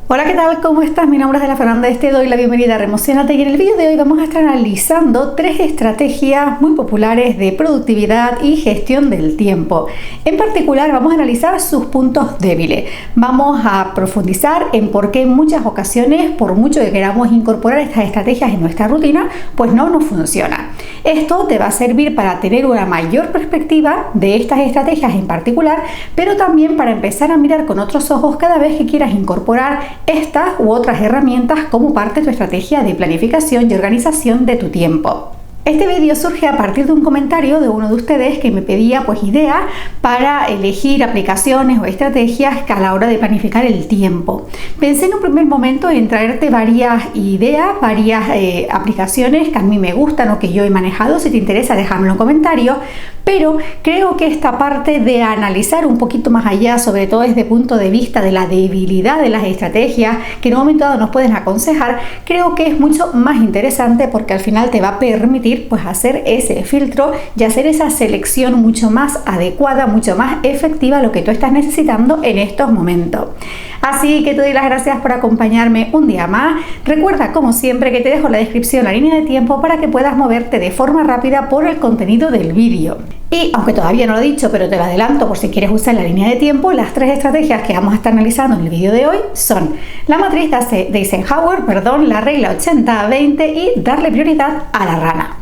Hola, ¿qué tal? ¿Cómo estás? Mi nombre es Adela Fernández, te doy la bienvenida a Remocionate y en el vídeo de hoy vamos a estar analizando 3 estrategias muy populares de productividad y gestión del tiempo. En particular vamos a analizar sus puntos débiles. Vamos a profundizar en por qué en muchas ocasiones, por mucho que queramos incorporar estas estrategias en nuestra rutina, pues no nos funciona. Esto te va a servir para tener una mayor perspectiva de estas estrategias en particular, pero también para empezar a mirar con otros ojos cada vez que quieras incorporar estas u otras herramientas como parte de tu estrategia de planificación y organización de tu tiempo. Este vídeo surge a partir de un comentario de uno de ustedes que me pedía ideas para elegir aplicaciones o estrategias a la hora de planificar el tiempo. Pensé en un primer momento en traerte varias ideas, varias aplicaciones que a mí me gustan o que yo he manejado. Si te interesa, déjamelo en comentarios. Pero creo que esta parte de analizar un poquito más allá, sobre todo desde el punto de vista de la debilidad de las estrategias que en un momento dado nos pueden aconsejar, creo que es mucho más interesante porque al final te va a permitir hacer ese filtro y hacer esa selección mucho más adecuada, mucho más efectiva a lo que tú estás necesitando en estos momentos. Así que te doy las gracias por acompañarme un día más. Recuerda, como siempre, que te dejo en la descripción la línea de tiempo para que puedas moverte de forma rápida por el contenido del vídeo. Y aunque todavía no lo he dicho, pero te lo adelanto por si quieres usar la línea de tiempo, las 3 estrategias que vamos a estar analizando en el vídeo de hoy son la matriz de Eisenhower, la regla 80-20 y darle prioridad a la rana.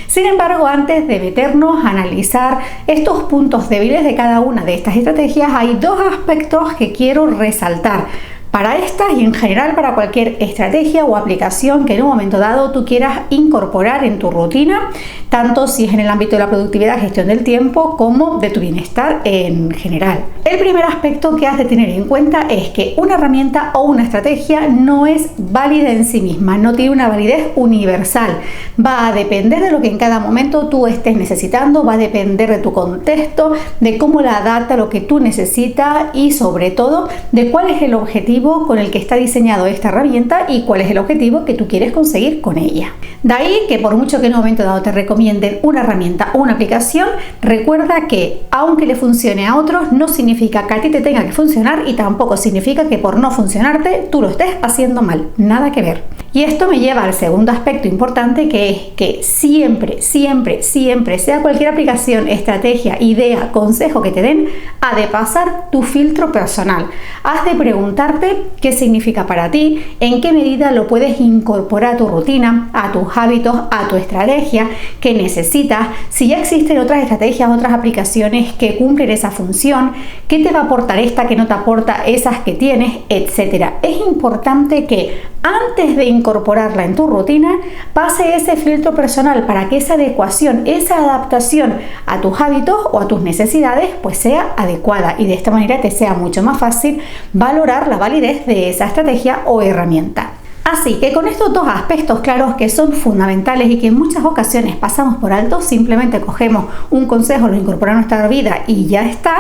Sin embargo, antes de meternos a analizar estos puntos débiles de cada una de estas estrategias, hay 2 aspectos que quiero resaltar para estas y en general para cualquier estrategia o aplicación que en un momento dado tú quieras incorporar en tu rutina, tanto si es en el ámbito de la productividad, gestión del tiempo, como de tu bienestar en general. El primer aspecto que has de tener en cuenta es que una herramienta o una estrategia no es válida en sí misma, no tiene una validez universal. Va a depender de lo que en cada momento tú estés necesitando, va a depender de tu contexto, de cómo la adapta a lo que tú necesitas y sobre todo de cuál es el objetivo con el que está diseñado esta herramienta y cuál es el objetivo que tú quieres conseguir con ella. De ahí que por mucho que en un momento dado te recomienden una herramienta o una aplicación, recuerda que aunque le funcione a otros, no significa que a ti te tenga que funcionar y tampoco significa que por no funcionarte tú lo estés haciendo mal. Nada que ver. Y esto me lleva al segundo aspecto importante, que es que siempre, sea cualquier aplicación, estrategia, idea, consejo que te den, ha de pasar tu filtro personal. Has de preguntarte qué significa para ti, en qué medida lo puedes incorporar a tu rutina, a tus hábitos, a tu estrategia, qué necesitas, si ya existen otras estrategias, otras aplicaciones que cumplen esa función, qué te va a aportar esta que no te aporta esas que tienes, etc. Es importante que antes de incorporarla en tu rutina, pase ese filtro personal para que esa adecuación, esa adaptación a tus hábitos o a tus necesidades, pues sea adecuada y de esta manera te sea mucho más fácil valorar la validez de esa estrategia o herramienta. Así que con estos 2 aspectos claros que son fundamentales y que en muchas ocasiones pasamos por alto, simplemente cogemos un consejo, lo incorporamos a nuestra vida y ya está,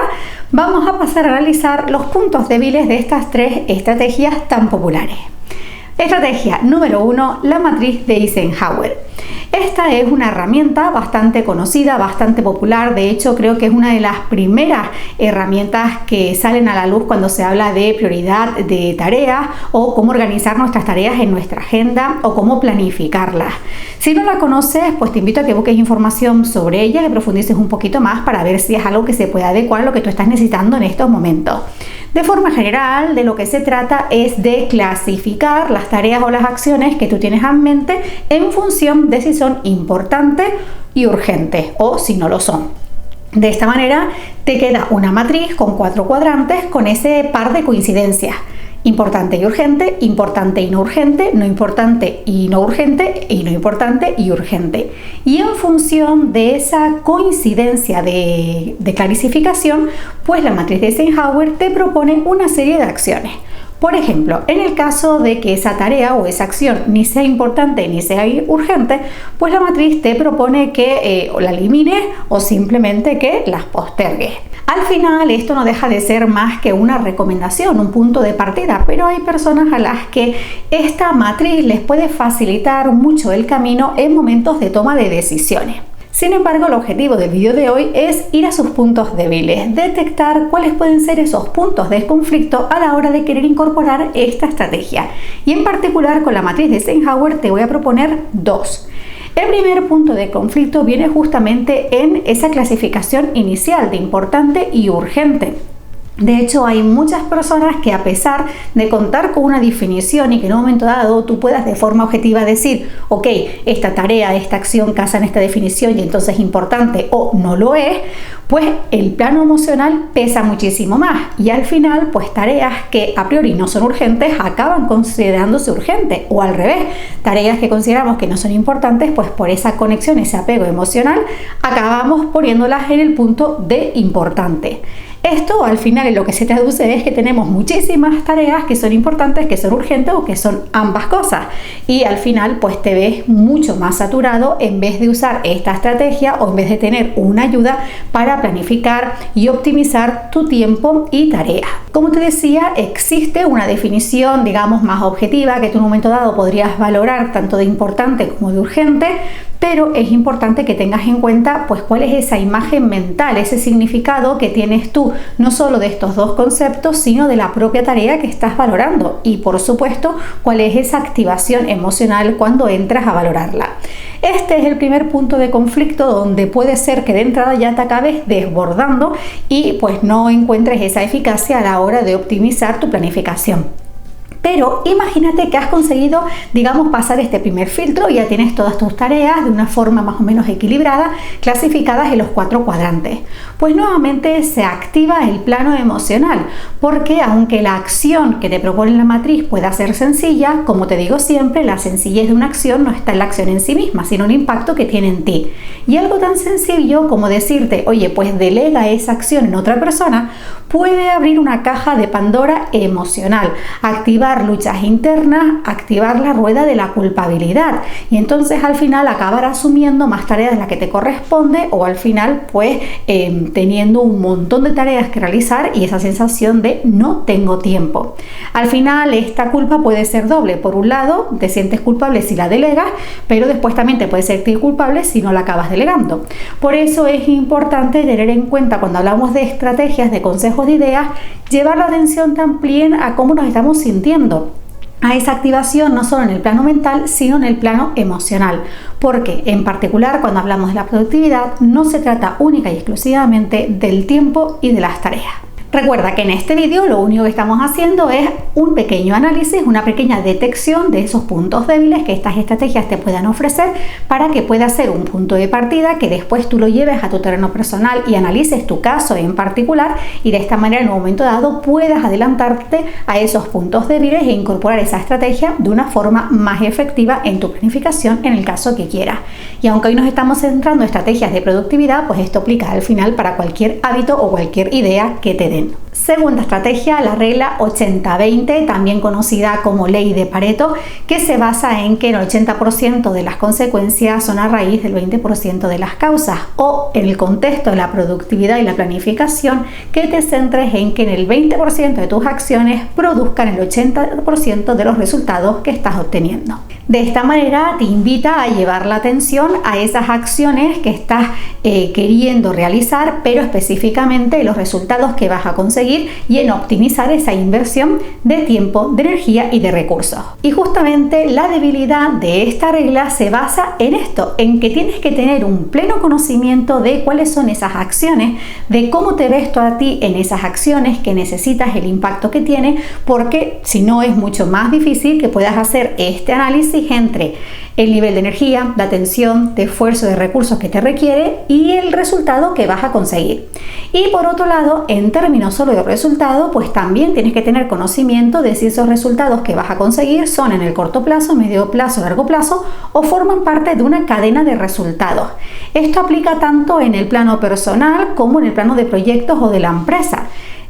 vamos a pasar a analizar los puntos débiles de estas 3 estrategias tan populares. Estrategia número 1, la matriz de Eisenhower. Esta es una herramienta bastante conocida, bastante popular. De hecho, creo que es una de las primeras herramientas que salen a la luz cuando se habla de prioridad de tareas o cómo organizar nuestras tareas en nuestra agenda o cómo planificarlas. Si no la conoces, pues te invito a que busques información sobre ella, que profundices un poquito más para ver si es algo que se puede adecuar a lo que tú estás necesitando en estos momentos. De forma general, de lo que se trata es de clasificar las tareas o las acciones que tú tienes en mente en función de si son importantes y urgentes o si no lo son. De esta manera te queda una matriz con 4 cuadrantes con ese par de coincidencias. Importante y urgente, importante y no urgente, no importante y no urgente y no importante y urgente. Y en función de esa coincidencia de clasificación, pues la matriz de Eisenhower te propone una serie de acciones. Por ejemplo, en el caso de que esa tarea o esa acción ni sea importante ni sea urgente, pues la matriz te propone que la elimines o simplemente que las postergues. Al final esto no deja de ser más que una recomendación, un punto de partida, pero hay personas a las que esta matriz les puede facilitar mucho el camino en momentos de toma de decisiones. Sin embargo, el objetivo del vídeo de hoy es ir a sus puntos débiles, detectar cuáles pueden ser esos puntos de conflicto a la hora de querer incorporar esta estrategia. Y en particular con la matriz de Eisenhower te voy a proponer dos. El primer punto de conflicto viene justamente en esa clasificación inicial de importante y urgente. De hecho, hay muchas personas que, a pesar de contar con una definición y que en un momento dado tú puedas de forma objetiva decir, ok, esta tarea, esta acción casa en esta definición y entonces es importante o no lo es, pues el plano emocional pesa muchísimo más y al final pues tareas que a priori no son urgentes acaban considerándose urgentes, o al revés, tareas que consideramos que no son importantes, pues por esa conexión, ese apego emocional, acabamos poniéndolas en el punto de importante. Esto al final en lo que se traduce es que tenemos muchísimas tareas que son importantes, que son urgentes o que son ambas cosas, y al final pues te ves mucho más saturado en vez de usar esta estrategia o en vez de tener una ayuda para planificar y optimizar tu tiempo y tareas. Como te decía, existe una definición digamos más objetiva que tú en un momento dado podrías valorar tanto de importante como de urgente, pero es importante que tengas en cuenta pues cuál es esa imagen mental, ese significado que tienes tú, no solo de estos dos conceptos, sino de la propia tarea que estás valorando y por supuesto cuál es esa activación emocional cuando entras a valorarla. Este es el primer punto de conflicto donde puede ser que de entrada ya te acabes desbordando y pues no encuentres esa eficacia a la hora de optimizar tu planificación. Pero imagínate que has conseguido, digamos, pasar este primer filtro y ya tienes todas tus tareas de una forma más o menos equilibrada, clasificadas en los 4 cuadrantes. Pues nuevamente se activa el plano emocional, porque aunque la acción que te propone la matriz pueda ser sencilla, como te digo siempre, la sencillez de una acción no está en la acción en sí misma, sino en el impacto que tiene en ti. Y algo tan sencillo como decirte, oye, pues delega esa acción en otra persona, puede abrir una caja de Pandora emocional, activar luchas internas, activar la rueda de la culpabilidad y entonces al final acabar asumiendo más tareas de las que te corresponde o al final pues teniendo un montón de tareas que realizar y esa sensación de no tengo tiempo. Al final esta culpa puede ser doble. Por un lado te sientes culpable si la delegas, pero después también te puedes sentir culpable si no la acabas delegando. Por eso es importante tener en cuenta cuando hablamos de estrategias, de consejos, de ideas, llevar la atención también a cómo nos estamos sintiendo, a esa activación no solo en el plano mental, sino en el plano emocional, porque en particular cuando hablamos de la productividad no se trata única y exclusivamente del tiempo y de las tareas. Recuerda que en este vídeo lo único que estamos haciendo es un pequeño análisis, una pequeña detección de esos puntos débiles que estas estrategias te puedan ofrecer para que pueda ser un punto de partida que después tú lo lleves a tu terreno personal y analices tu caso en particular y de esta manera en un momento dado puedas adelantarte a esos puntos débiles e incorporar esa estrategia de una forma más efectiva en tu planificación en el caso que quieras. Y aunque hoy nos estamos centrando en estrategias de productividad, pues esto aplica al final para cualquier hábito o cualquier idea que te den. Segunda estrategia, la regla 80-20, también conocida como ley de Pareto, que se basa en que el 80% de las consecuencias son a raíz del 20% de las causas, o en el contexto de la productividad y la planificación, que te centres en que en el 20% de tus acciones produzcan el 80% de los resultados que estás obteniendo. De esta manera te invita a llevar la atención a esas acciones que estás queriendo realizar, pero específicamente los resultados que vas a conseguir y en optimizar esa inversión de tiempo, de energía y de recursos. Y justamente la debilidad de esta regla se basa en esto, en que tienes que tener un pleno conocimiento de cuáles son esas acciones, de cómo te ves tú a ti en esas acciones, que necesitas, el impacto que tiene, porque si no es mucho más difícil que puedas hacer este análisis entre el nivel de energía, de atención, de esfuerzo, de recursos que te requiere y el resultado que vas a conseguir. Y por otro lado, en términos solo de resultado, pues también tienes que tener conocimiento de si esos resultados que vas a conseguir son en el corto plazo, medio plazo, largo plazo o forman parte de una cadena de resultados. Esto aplica tanto en el plano personal como en el plano de proyectos o de la empresa.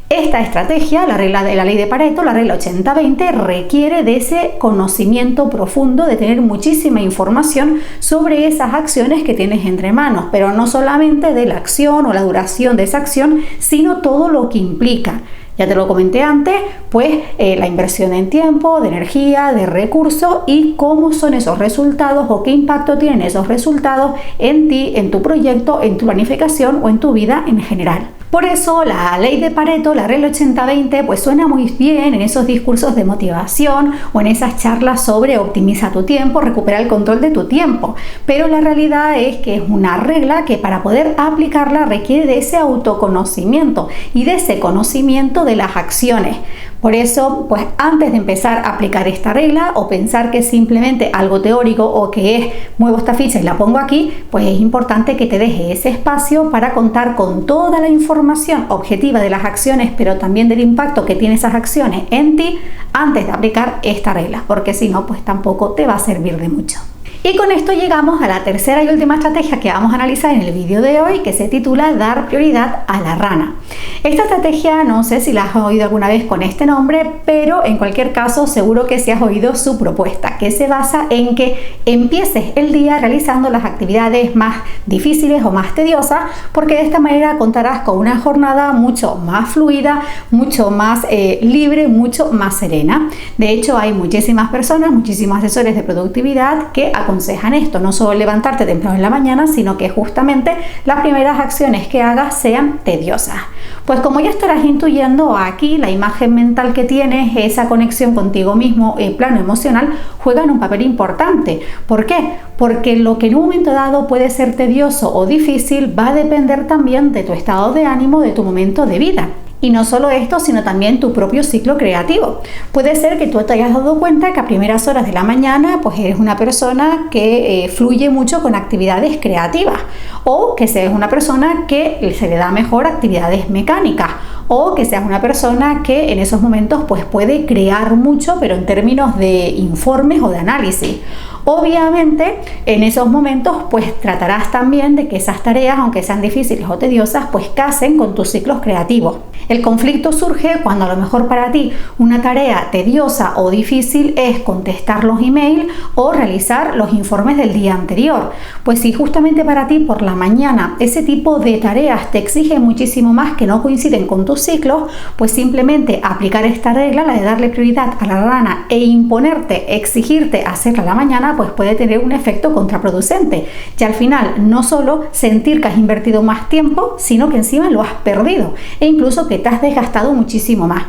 Esta estrategia, la regla de la ley de Pareto, la regla 80-20, requiere de ese conocimiento profundo, de tener muchísima información sobre esas acciones que tienes entre manos, pero no solamente de la acción o la duración de esa acción, sino todo lo que implica. Ya te lo comenté antes, pues la inversión en tiempo, de energía, de recursos y cómo son esos resultados o qué impacto tienen esos resultados en ti, en tu proyecto, en tu planificación o en tu vida en general. Por eso la ley de Pareto, la regla 80-20, pues suena muy bien en esos discursos de motivación o en esas charlas sobre optimiza tu tiempo, recupera el control de tu tiempo. Pero la realidad es que es una regla que para poder aplicarla requiere de ese autoconocimiento y de ese conocimiento de las acciones. Por eso, pues antes de empezar a aplicar esta regla o pensar que es simplemente algo teórico o que es muevo esta ficha y la pongo aquí, pues es importante que te deje ese espacio para contar con toda la información objetiva de las acciones, pero también del impacto que tienen esas acciones en ti antes de aplicar esta regla, porque si no, pues tampoco te va a servir de mucho. Y con esto llegamos a la tercera y última estrategia que vamos a analizar en el vídeo de hoy, que se titula Dar prioridad a la rana. Esta estrategia no sé si la has oído alguna vez con este nombre, pero en cualquier caso seguro que sí has oído su propuesta, que se basa en que empieces el día realizando las actividades más difíciles o más tediosas, porque de esta manera contarás con una jornada mucho más fluida, mucho más libre, mucho más serena. De hecho, hay muchísimas personas, muchísimos asesores de productividad que aconsejan esto, no solo levantarte temprano en la mañana, sino que justamente las primeras acciones que hagas sean tediosas. Pues como ya estarás intuyendo, aquí la imagen mental que tienes, esa conexión contigo mismo, el plano emocional, juegan un papel importante. ¿Por qué? Porque lo que en un momento dado puede ser tedioso o difícil va a depender también de tu estado de ánimo, de tu momento de vida. Y no solo esto, sino también tu propio ciclo creativo. Puede ser que tú te hayas dado cuenta que a primeras horas de la mañana pues eres una persona que fluye mucho con actividades creativas, o que seas una persona que se le da mejor actividades mecánicas, o que seas una persona que en esos momentos pues puede crear mucho, pero en términos de informes o de análisis. Obviamente, en esos momentos pues tratarás también de que esas tareas, aunque sean difíciles o tediosas, pues casen con tus ciclos creativos. El conflicto surge cuando a lo mejor para ti una tarea tediosa o difícil es contestar los emails o realizar los informes del día anterior. Pues si justamente para ti por la mañana ese tipo de tareas te exigen muchísimo más, que no coinciden con tus ciclos, pues simplemente aplicar esta regla, la de darle prioridad a la rana e imponerte, exigirte hacerla a la mañana, pues puede tener un efecto contraproducente. Y al final no solo sentir que has invertido más tiempo, sino que encima lo has perdido e incluso que te has desgastado muchísimo más.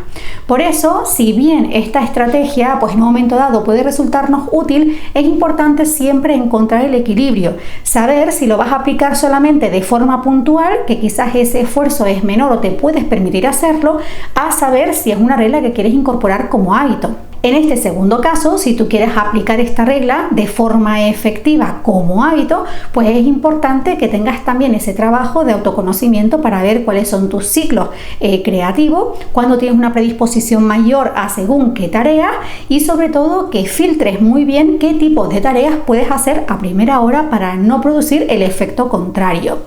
Por eso, si bien esta estrategia pues en un momento dado puede resultarnos útil, es importante siempre encontrar el equilibrio, saber si lo vas a aplicar solamente de forma puntual, que quizás ese esfuerzo es menor o te puedes permitir hacerlo, a saber si es una regla que quieres incorporar como hábito. En este segundo caso, si tú quieres aplicar esta regla de forma efectiva como hábito, pues es importante que tengas también ese trabajo de autoconocimiento para ver cuáles son tus ciclos creativos, cuando tienes una predisposición mayor a según qué tarea, y sobre todo que filtres muy bien qué tipo de tareas puedes hacer a primera hora para no producir el efecto contrario.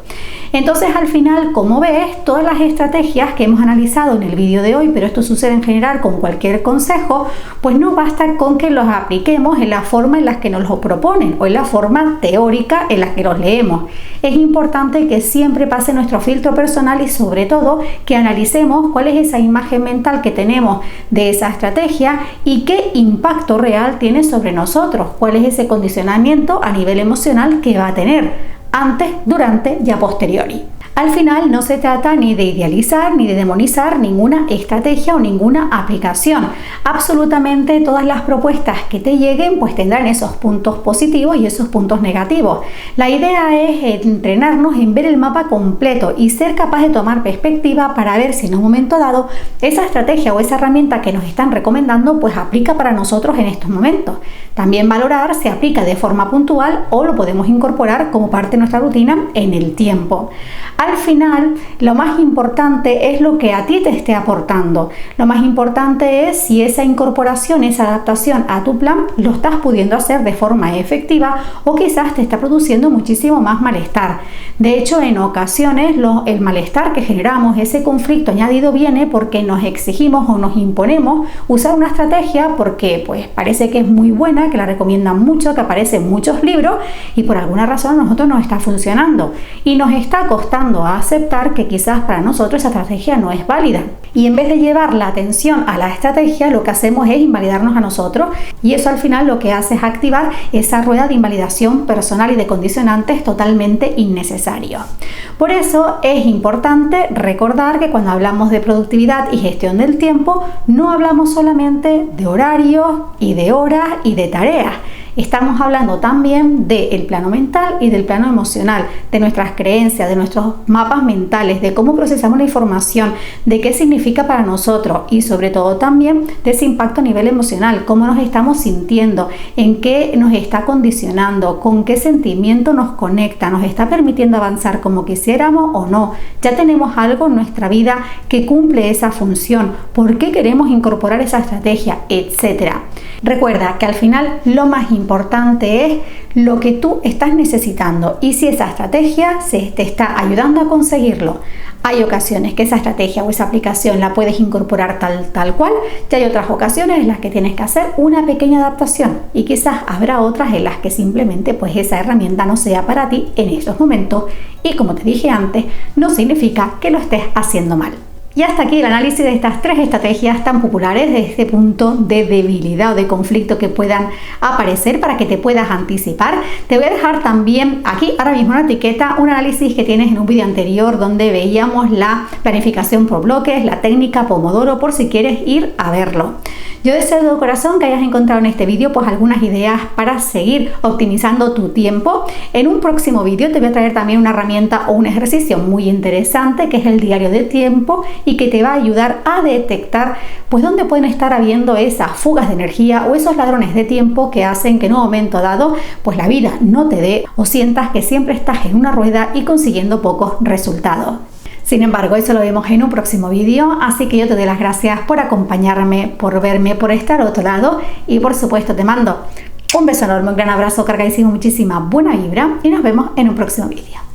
Entonces, al final, como ves, todas las estrategias que hemos analizado en el vídeo de hoy, pero esto sucede en general con cualquier consejo, pues no basta con que los apliquemos en la forma en la que nos lo proponen o en la forma teórica en la que los leemos. Es importante que siempre pase nuestro filtro personal y sobre todo que analicemos cuál es esa imagen mental que tenemos de esa estrategia y qué impacto real tiene sobre nosotros, cuál es ese condicionamiento a nivel emocional que va a tener antes, durante y a posteriori. Al final no se trata ni de idealizar ni de demonizar ninguna estrategia o ninguna aplicación. Absolutamente todas las propuestas que te lleguen pues tendrán esos puntos positivos y esos puntos negativos. La idea es entrenarnos en ver el mapa completo y ser capaz de tomar perspectiva para ver si en un momento dado esa estrategia o esa herramienta que nos están recomendando pues aplica para nosotros en estos momentos. También valorar si aplica de forma puntual o lo podemos incorporar como parte de nuestra rutina en el tiempo. Al final, lo más importante es lo que a ti te esté aportando. Lo más importante es si esa incorporación, esa adaptación a tu plan lo estás pudiendo hacer de forma efectiva o quizás te está produciendo muchísimo más malestar. De hecho, en ocasiones el malestar que generamos, ese conflicto añadido, viene porque nos exigimos o nos imponemos usar una estrategia porque pues parece que es muy buena, buena, que la recomiendan mucho, que aparece en muchos libros y por alguna razón a nosotros nos está funcionando y nos está costando aceptar que quizás para nosotros esa estrategia no es válida. Y en vez de llevar la atención a la estrategia, lo que hacemos es invalidarnos a nosotros y eso al final lo que hace es activar esa rueda de invalidación personal y de condicionantes totalmente innecesario. Por eso es importante recordar que cuando hablamos de productividad y gestión del tiempo, no hablamos solamente de horarios y de horas y de tareas. Estamos hablando también del plano mental y del plano emocional, de nuestras creencias, de nuestros mapas mentales, de cómo procesamos la información, de qué significa para nosotros y sobre todo también de ese impacto a nivel emocional, cómo nos estamos sintiendo, en qué nos está condicionando, con qué sentimiento nos conecta, nos está permitiendo avanzar como quisiéramos o no. Ya tenemos algo en nuestra vida que cumple esa función, por qué queremos incorporar esa estrategia, etcétera. Recuerda que al final lo más importante es lo que tú estás necesitando y si esa estrategia te está ayudando a conseguirlo. Hay ocasiones que esa estrategia o esa aplicación la puedes incorporar tal cual y hay otras ocasiones en las que tienes que hacer una pequeña adaptación y quizás habrá otras en las que simplemente pues esa herramienta no sea para ti en esos momentos y como te dije antes, no significa que lo estés haciendo mal. Y hasta aquí el análisis de estas 3 estrategias tan populares de este punto de debilidad o de conflicto que puedan aparecer para que te puedas anticipar. Te voy a dejar también aquí ahora mismo en la etiqueta un análisis que tienes en un vídeo anterior donde veíamos la planificación por bloques, la técnica Pomodoro por si quieres ir a verlo. Yo deseo de todo corazón que hayas encontrado en este vídeo pues algunas ideas para seguir optimizando tu tiempo. En un próximo vídeo te voy a traer también una herramienta o un ejercicio muy interesante que es el diario de tiempo y que te va a ayudar a detectar pues dónde pueden estar habiendo esas fugas de energía o esos ladrones de tiempo que hacen que en un momento dado pues la vida no te dé o sientas que siempre estás en una rueda y consiguiendo pocos resultados. Sin embargo, eso lo vemos en un próximo vídeo, así que yo te doy las gracias por acompañarme, por verme, por estar a otro lado y por supuesto te mando un beso enorme, un gran abrazo cargadísimo, muchísima buena vibra y nos vemos en un próximo vídeo.